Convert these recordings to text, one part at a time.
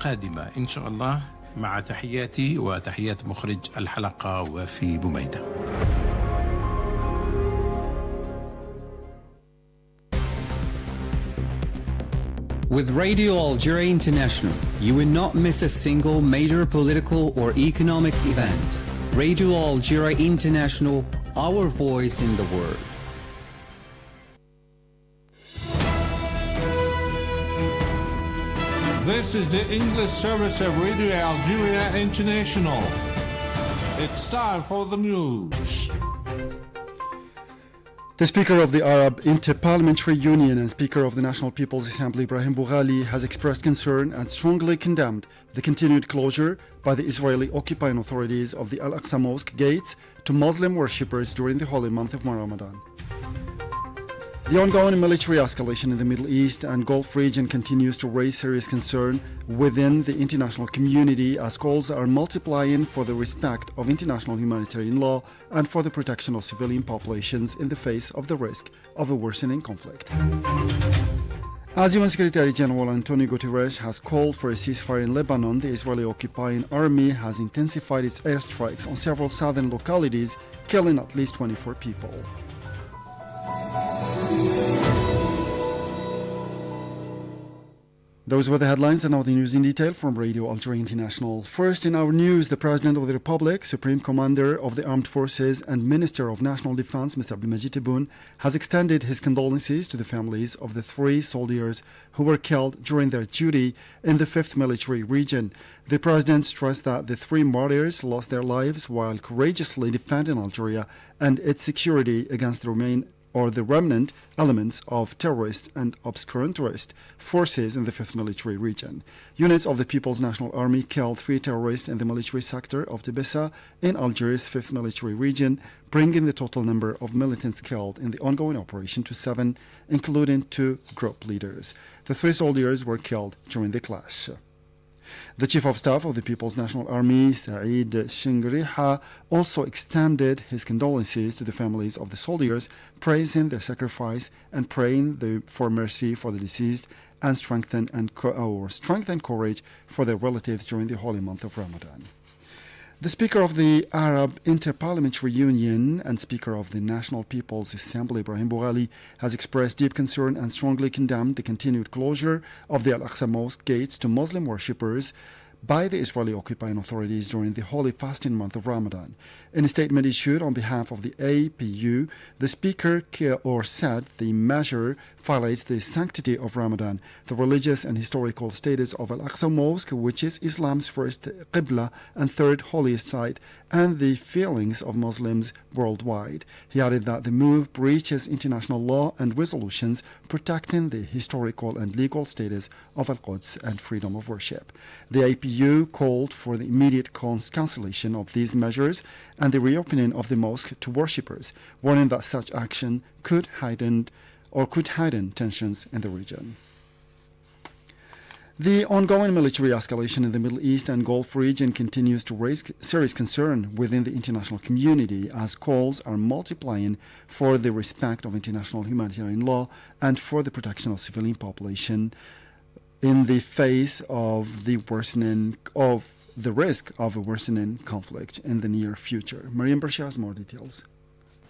القادمة إن شاء الله، مع تحياتي وتحيات مخرج الحلقة وفي بوميدة. With Radio Algeria International, you will not miss a single major political or economic event. Radio Algeria International, our voice in the world. This is the English service of Radio Algeria International. It's time for the news. The Speaker of the Arab Inter-Parliamentary Union and Speaker of the National People's Assembly, Brahim Boughali, has expressed concern and strongly condemned the continued closure by the Israeli occupying authorities of the Al-Aqsa Mosque gates to Muslim worshippers during the holy month of Ramadan. The ongoing military escalation in the Middle East and Gulf region continues to raise serious concern within the international community as calls are multiplying for the respect of international humanitarian law and for the protection of civilian populations in the face of the risk of a worsening conflict. As UN Secretary General Antonio Guterres has called for a ceasefire in Lebanon, the Israeli occupying army has intensified its airstrikes on several southern localities, killing at least 24 people. Those were the headlines, and now the news in detail from Radio Algeria International. First in our news, the President of the Republic, Supreme Commander of the Armed Forces and Minister of National Defense, Mr. Abdelmajid Tebboune, has extended his condolences to the families of the 3 soldiers who were killed during their duty in the 5th Military Region. The President stressed that the 3 martyrs lost their lives while courageously defending Algeria and its security against the remnant elements of terrorist and obscurantist forces in the 5th Military Region. Units of the People's National Army killed 3 terrorists in the military sector of Tebessa in Algeria's 5th Military Region, bringing the total number of militants killed in the ongoing operation to 7, including 2 group leaders. The 3 soldiers were killed during the clash. The Chief of Staff of the People's National Army, Saeed Shingriha, also extended his condolences to the families of the soldiers, praising their sacrifice and praying for mercy for the deceased and strength and courage for their relatives during the holy month of Ramadan. The Speaker of the Arab Inter-Parliamentary Union and Speaker of the National People's Assembly, Brahim Boughali, has expressed deep concern and strongly condemned the continued closure of the Al-Aqsa Mosque gates to Muslim worshippers by the Israeli occupying authorities during the holy fasting month of Ramadan. In a statement issued on behalf of the APU, the Speaker said the measure violates the sanctity of Ramadan, the religious and historical status of Al-Aqsa Mosque, which is Islam's first Qibla and third holiest site, and the feelings of Muslims worldwide. He added that the move breaches international law and resolutions protecting the historical and legal status of Al-Quds and freedom of worship. The APU called for the immediate cancellation of these measures and the reopening of the mosque to worshippers, warning that such action could heighten tensions in the region. The ongoing military escalation in the Middle East and Gulf region continues to raise serious concern within the international community as calls are multiplying for the respect of international humanitarian law and for the protection of civilian population in the face of the risk of a worsening conflict in the near future. Mariam Barsha has more details.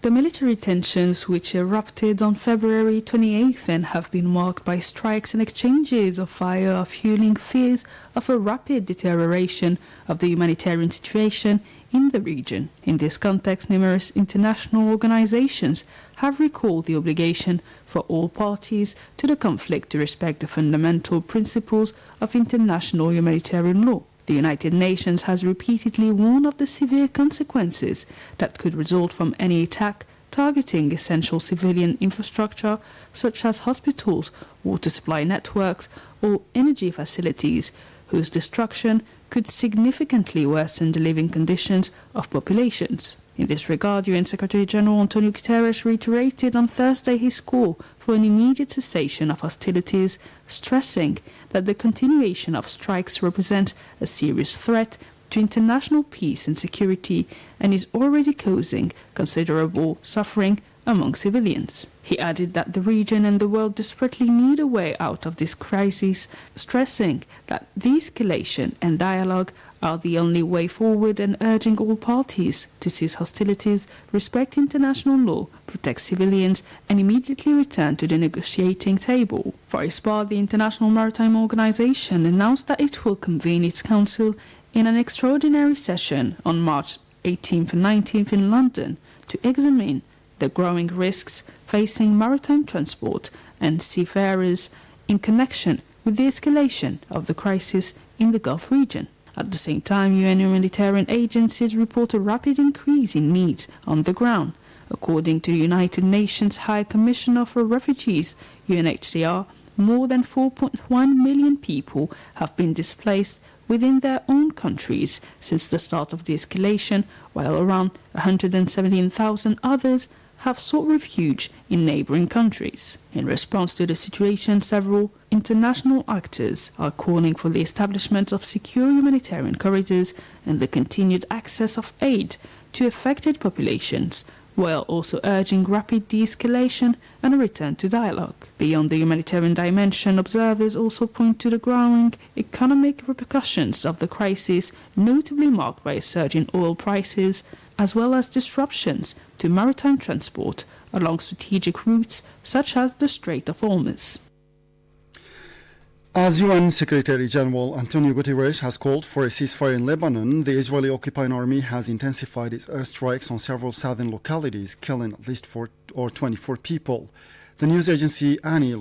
The military tensions, which erupted on February 28th and have been marked by strikes and exchanges of fire, are fueling fears of a rapid deterioration of the humanitarian situation in the region. In this context, numerous international organizations have recalled the obligation for all parties to the conflict to respect the fundamental principles of international humanitarian law. The United Nations has repeatedly warned of the severe consequences that could result from any attack targeting essential civilian infrastructure such as hospitals, water supply networks, or energy facilities, whose destruction could significantly worsen the living conditions of populations. In this regard, UN Secretary General Antonio Guterres reiterated on Thursday his call for an immediate cessation of hostilities, stressing that the continuation of strikes represents a serious threat to international peace and security and is already causing considerable suffering among civilians. He added that the region and the world desperately need a way out of this crisis, stressing that de-escalation and dialogue are the only way forward and urging all parties to cease hostilities, respect international law, protect civilians, and immediately return to the negotiating table. For its part, the International Maritime Organization announced that it will convene its council in an extraordinary session on March 18th and 19th in London to examine the growing risks facing maritime transport and seafarers in connection with the escalation of the crisis in the Gulf region. At the same time, UN humanitarian agencies report a rapid increase in needs on the ground. According to the United Nations High Commissioner for Refugees, UNHCR, more than 4.1 million people have been displaced within their own countries since the start of the escalation, while around 117,000 others have sought refuge in neighboring countries. In response to the situation, several international actors are calling for the establishment of secure humanitarian corridors and the continued access of aid to affected populations, while also urging rapid de-escalation and a return to dialogue. Beyond the humanitarian dimension, observers also point to the growing economic repercussions of the crisis, notably marked by a surge in oil prices, as well as disruptions to maritime transport along strategic routes such as the Strait of Hormuz. As UN Secretary General Antonio Guterres has called for a ceasefire in Lebanon, the Israeli occupying army has intensified its airstrikes on several southern localities, killing at least 24 people. The news agency ANI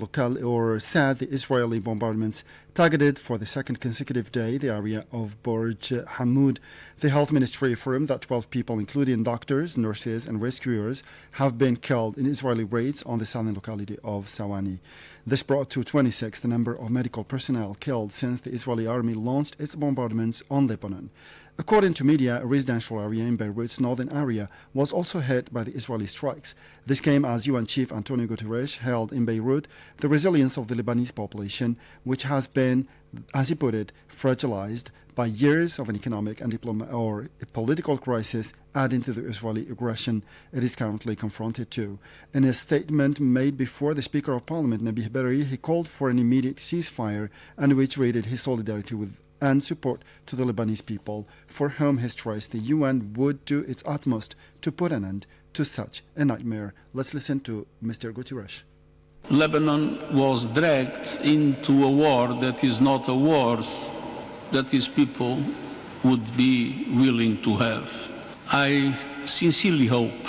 said the Israeli bombardments targeted for the second consecutive day the area of Burj Hamud. The health ministry affirmed that 12 people, including doctors, nurses, and rescuers, have been killed in Israeli raids on the southern locality of Sawani. This brought to 26 the number of medical personnel killed since the Israeli army launched its bombardments on Lebanon. According to media, a residential area in Beirut's northern area was also hit by the Israeli strikes. This came as UN Chief Antonio Guterres hailed in Beirut the resilience of the Lebanese population, which has been, as he put it, fragilized by years of an economic and political crisis, adding to the Israeli aggression it is currently confronted to. In a statement made before the Speaker of Parliament, Nabih Berri, he called for an immediate ceasefire and reiterated his solidarity with and support to the Lebanese people, for whom he stressed the UN would do its utmost to put an end to such a nightmare. Let's listen to Mr. Guterres. Lebanon was dragged into a war that is not a war that its people would be willing to have. I sincerely hope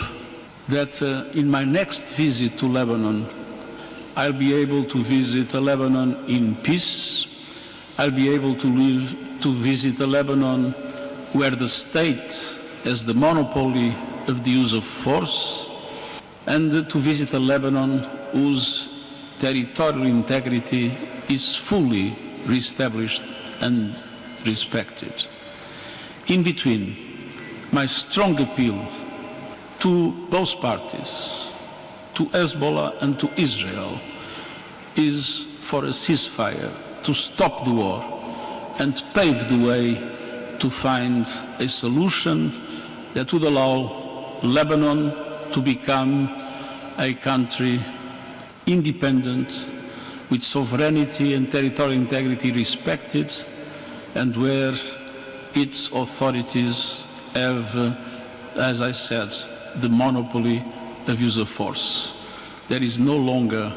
that in my next visit to Lebanon, I'll be able to visit a Lebanon in peace. I'll be able to visit a Lebanon where the state has the monopoly of the use of force, and to visit a Lebanon whose territorial integrity is fully reestablished and respected. In between, my strong appeal to both parties, to Hezbollah and to Israel, is for a ceasefire, to stop the war and pave the way to find a solution that would allow Lebanon to become a country independent, with sovereignty and territorial integrity respected, and where its authorities have, as I said, the monopoly of use of force. This is no longer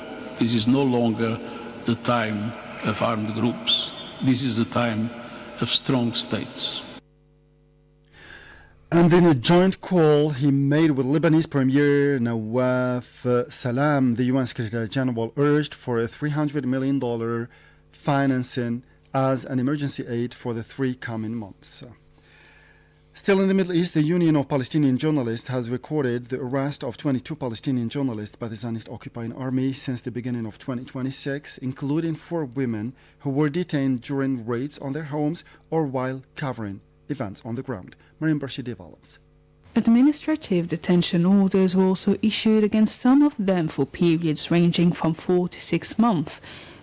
the time of armed groups. This is the time of strong states. And in a joint call he made with Lebanese Premier Nawaf Salam, the UN Secretary General urged for a $300 million financing as an emergency aid for the 3 coming months. Still in the Middle East, the Union of Palestinian Journalists has recorded the arrest of 22 Palestinian journalists by the Zionist occupying army since the beginning of 2026, including 4 women who were detained during raids on their homes or while covering events on the ground. Mariam Barshi develops. Administrative detention orders were also issued against some of them for periods ranging from 4 to 6 months.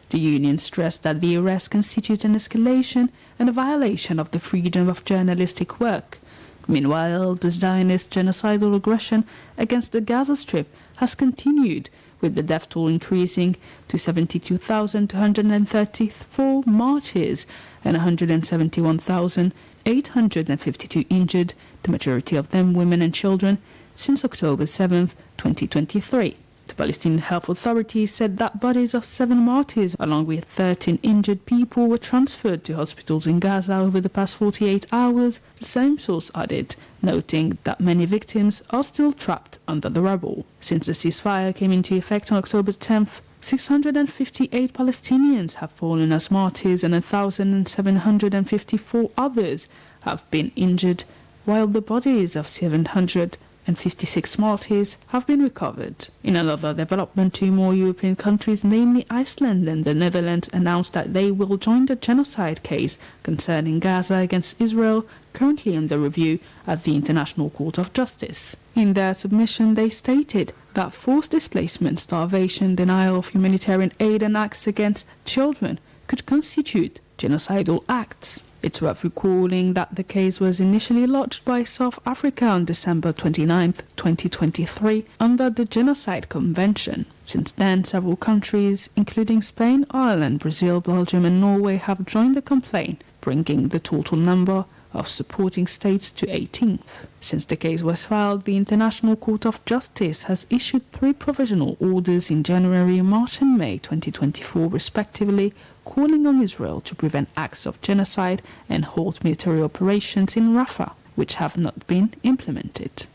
The union stressed that the arrest constitutes an escalation and a violation of the freedom of journalistic work. Meanwhile, the Zionist genocidal aggression against the Gaza Strip has continued, with the death toll increasing to 72,234 martyrs and 171,852 injured, the majority of them women and children, since October 7, 2023. The Palestinian Health Authority said that bodies of 7 martyrs, along with 13 injured people, were transferred to hospitals in Gaza over the past 48 hours, the same source added, noting that many victims are still trapped under the rubble. Since the ceasefire came into effect on October 10th, 658 Palestinians have fallen as martyrs and 1,754 others have been injured, while the bodies of 756 martyrs have been recovered. In another development, 2 more European countries, namely Iceland and the Netherlands, announced that they will join the genocide case concerning Gaza against Israel, currently under review at the International Court of Justice. In their submission, they stated that forced displacement, starvation, denial of humanitarian aid and acts against children could constitute genocidal acts. It's worth recalling that the case was initially lodged by South Africa on December 29, 2023, under the Genocide Convention. Since then, several countries, including Spain, Ireland, Brazil, Belgium and Norway, have joined the complaint, bringing the total number of supporting states to 18th. Since the case was filed, the International Court of Justice has issued 3 provisional orders in January, March and May 2024 respectively, calling on Israel to prevent acts of genocide and halt military operations in Rafah, which have not been implemented.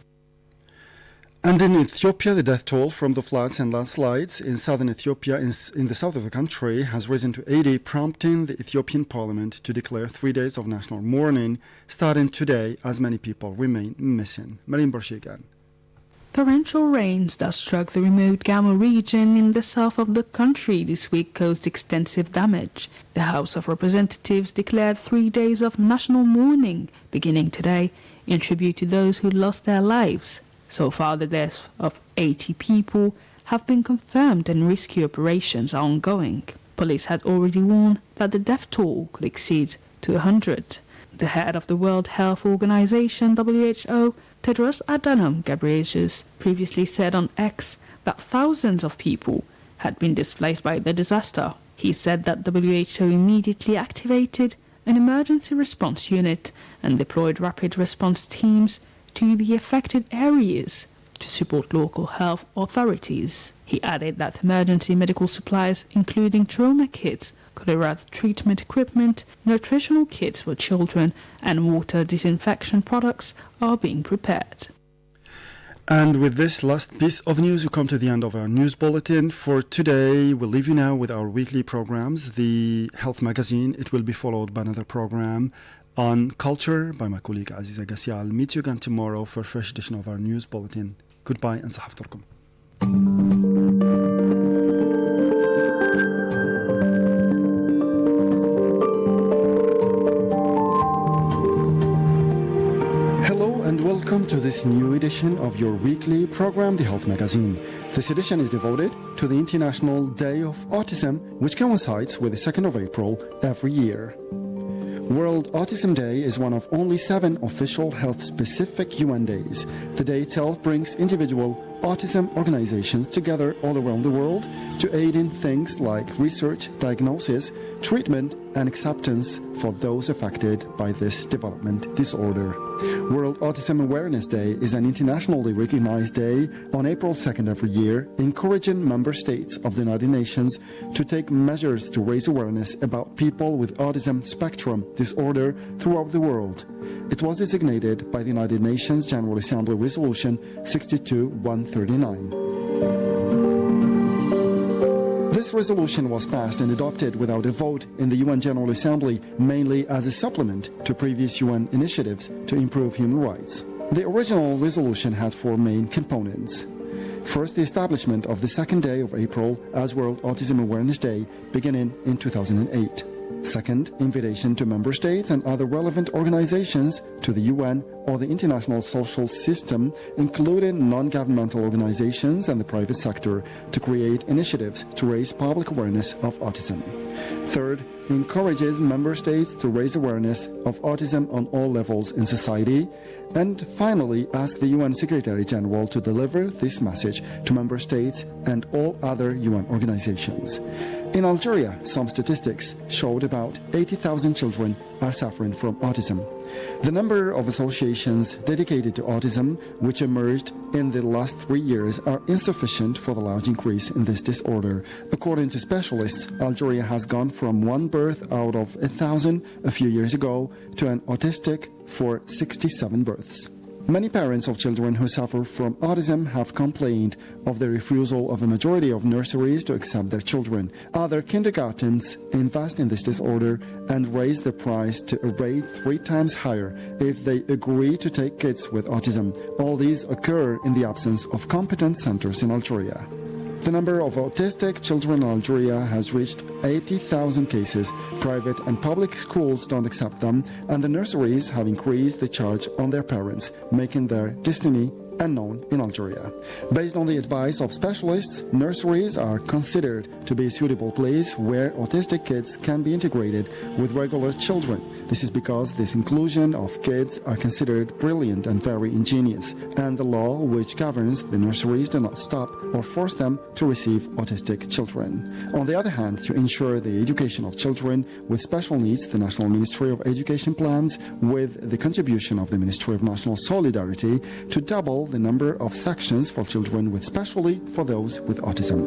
And in Ethiopia, the death toll from the floods and landslides in southern Ethiopia in the south of the country has risen to 80, prompting the Ethiopian parliament to declare 3 days of national mourning, starting today as many people remain missing. Marin Borshigan. Torrential rains that struck the remote Gamo region in the south of the country this week caused extensive damage. The House of Representatives declared 3 days of national mourning, beginning today, in tribute to those who lost their lives. So far, the deaths of 80 people have been confirmed and rescue operations are ongoing. Police had already warned that the death toll could exceed 200. The head of the World Health Organization, WHO, Tedros Adhanom Ghebreyesus, previously said on X that thousands of people had been displaced by the disaster. He said that WHO immediately activated an emergency response unit and deployed rapid response teams to the affected areas to support local health authorities. He added that emergency medical supplies, including trauma kits, cholera treatment equipment, nutritional kits for children, and water disinfection products, are being prepared. And with this last piece of news, we come to the end of our news bulletin for today. We'll leave you now with our weekly programs, the Health Magazine. It will be followed by another program on culture by my colleague Aziza Gassia. I'll meet you again tomorrow for a fresh edition of our news bulletin. Goodbye and صحفتكم. Hello and welcome to this new edition of your weekly program, The Health Magazine. This edition is devoted to the International Day of Autism, which coincides with the 2nd of April every year. World Autism Day is one of only 7 official health-specific UN days. The day itself brings individual autism organizations together all around the world to aid in things like research, diagnosis, treatment, and acceptance for those affected by this development disorder. World Autism Awareness Day is an internationally recognized day on April 2nd every year, encouraging member states of the United Nations to take measures to raise awareness about people with autism spectrum disorder throughout the world. It was designated by the United Nations General Assembly Resolution 62-139. This resolution was passed and adopted without a vote in the UN General Assembly, mainly as a supplement to previous UN initiatives to improve human rights. The original resolution had 4 main components. First, the establishment of the 2nd day of April as World Autism Awareness Day, beginning in 2008. Second, invitation to member states and other relevant organizations, to the UN or the international social system, including non-governmental organizations and the private sector, to create initiatives to raise public awareness of autism. Third, encourages member states to raise awareness of autism on all levels in society. And finally, ask the UN Secretary General to deliver this message to member states and all other UN organizations. In Algeria, some statistics showed about 80,000 children are suffering from autism. The number of associations dedicated to autism, which emerged in the last 3 years, are insufficient for the large increase in this disorder. According to specialists, Algeria has gone from 1 birth out of 1,000 a few years ago to an autistic for 67 births. Many parents of children who suffer from autism have complained of the refusal of a majority of nurseries to accept their children. Other kindergartens invest in this disorder and raise the price to a rate 3 times higher if they agree to take kids with autism. All these occur in the absence of competent centers in Algeria. The number of autistic children in Algeria has reached 80,000 cases. Private and public schools don't accept them, and the nurseries have increased the charge on their parents, making their destiny unknown in Algeria. Based on the advice of specialists, nurseries are considered to be a suitable place where autistic kids can be integrated with regular children. This is because this inclusion of kids are considered brilliant and very ingenious, and the law which governs the nurseries do not stop or force them to receive autistic children. On the other hand, to ensure the education of children with special needs, the National Ministry of Education plans, with the contribution of the Ministry of National Solidarity, to double the number of sections for children, with especially for those with autism.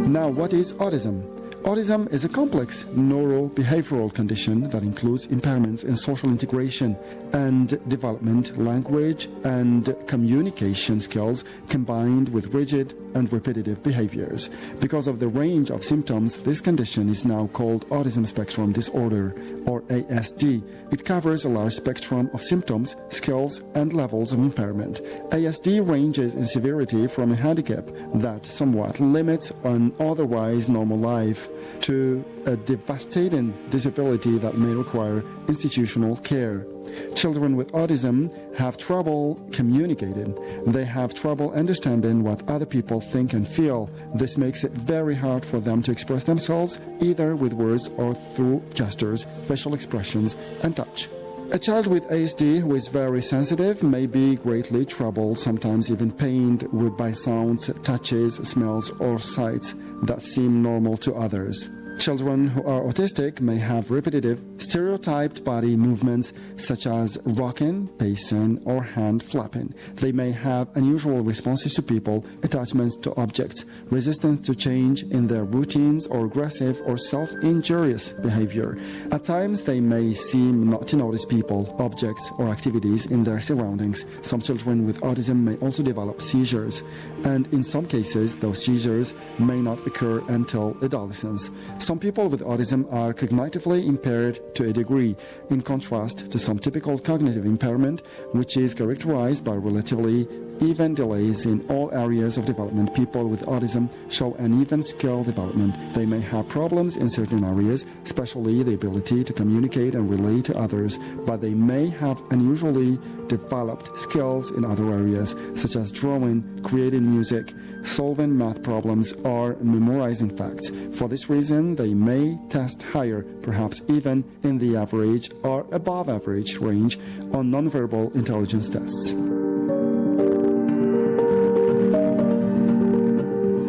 Now, what is autism? Autism is a complex neurobehavioral condition that includes impairments in social integration and development, language and communication skills, combined with rigid and repetitive behaviors. Because of the range of symptoms, this condition is now called Autism Spectrum Disorder, or ASD. It covers a large spectrum of symptoms, skills and levels of impairment. ASD ranges in severity from a handicap that somewhat limits an otherwise normal life to a devastating disability that may require institutional care. Children with autism have trouble communicating. They have trouble understanding what other people think and feel. This makes it very hard for them to express themselves, either with words or through gestures, facial expressions, and touch. A child with ASD who is very sensitive may be greatly troubled, sometimes even pained by sounds, touches, smells, or sights that seem normal to others. Children who are autistic may have repetitive, stereotyped body movements such as rocking, pacing, or hand flapping. They may have unusual responses to people, attachments to objects, resistance to change in their routines, or aggressive or self-injurious behavior. At times, they may seem not to notice people, objects, or activities in their surroundings. Some children with autism may also develop seizures, and in some cases, those seizures may not occur until adolescence. Some people with autism are cognitively impaired to a degree, in contrast to some typical cognitive impairment, which is characterized by relatively even delays in all areas of development. People with autism show uneven skill development. They may have problems in certain areas, especially the ability to communicate and relate to others, but they may have unusually developed skills in other areas, such as drawing, creating music, solving math problems, or memorizing facts. For this reason, they may test higher, perhaps even in the average or above average range, on nonverbal intelligence tests.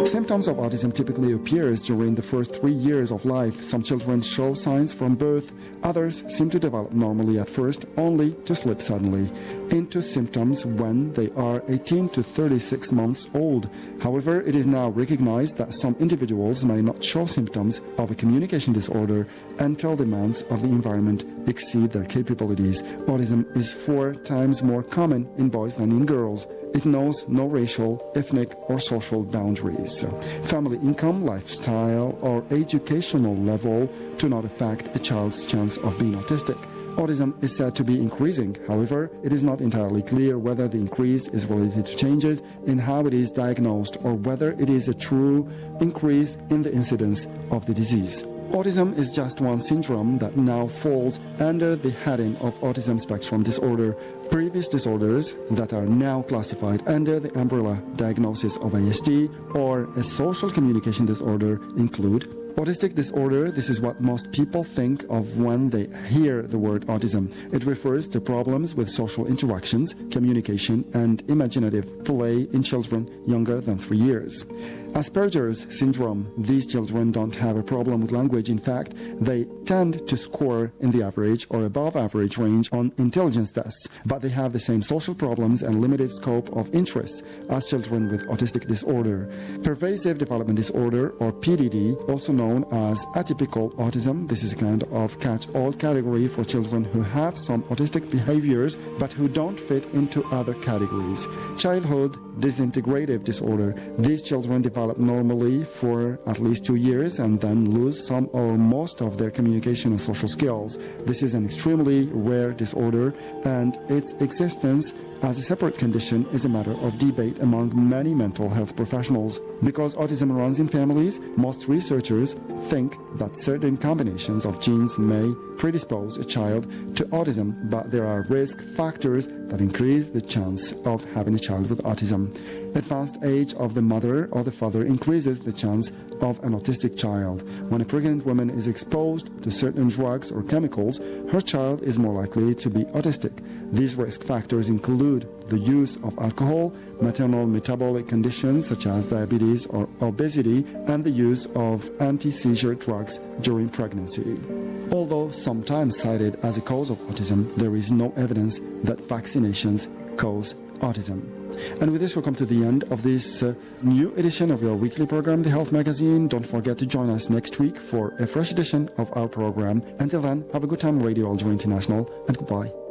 Symptoms of autism typically appears during the first 3 years of life. Some children show signs from birth. Others seem to develop normally at first, only to slip suddenly into symptoms when they are 18 to 36 months old. However, it is now recognized that some individuals may not show symptoms of a communication disorder until demands of the environment exceed their capabilities. Autism is 4 times more common in boys than in girls. It knows no racial, ethnic, or social boundaries. Family income, lifestyle, or educational level do not affect a child's chance of being autistic. Autism is said to be increasing. However, it is not entirely clear whether the increase is related to changes in how it is diagnosed or whether it is a true increase in the incidence of the disease. Autism is just one syndrome that now falls under the heading of autism spectrum disorder. Previous disorders that are now classified under the umbrella diagnosis of ASD or a social communication disorder include autistic disorder. This is what most people think of when they hear the word autism. It refers to problems with social interactions, communication, and imaginative play in children younger than 3 years. Asperger's syndrome. These children don't have a problem with language. In fact, they tend to score in the average or above average range on intelligence tests, but they have the same social problems and limited scope of interests as children with autistic disorder. Pervasive development disorder, or PDD, also known as atypical autism. This is a kind of catch-all category for children who have some autistic behaviors but who don't fit into other categories. Childhood disintegrative disorder. These children develop normally for at least 2 years and then lose some or most of their communication and social skills. This is an extremely rare disorder, and its existence as a separate condition is a matter of debate among many mental health professionals. Because autism runs in families, most researchers think that certain combinations of genes may predispose a child to autism, but there are risk factors that increase the chance of having a child with autism. Advanced age of the mother or the father increases the chance of an autistic child. When a pregnant woman is exposed to certain drugs or chemicals, her child is more likely to be autistic. These risk factors include the use of alcohol, maternal metabolic conditions such as diabetes or obesity, and the use of anti-seizure drugs during pregnancy. Although sometimes cited as a cause of autism, there is no evidence that vaccinations cause autism. And with this, we'll come to the end of this new edition of your weekly program, The Health Magazine. Don't forget to join us next week for a fresh edition of our program. Until then, have a good time, Radio Algeria International, and goodbye.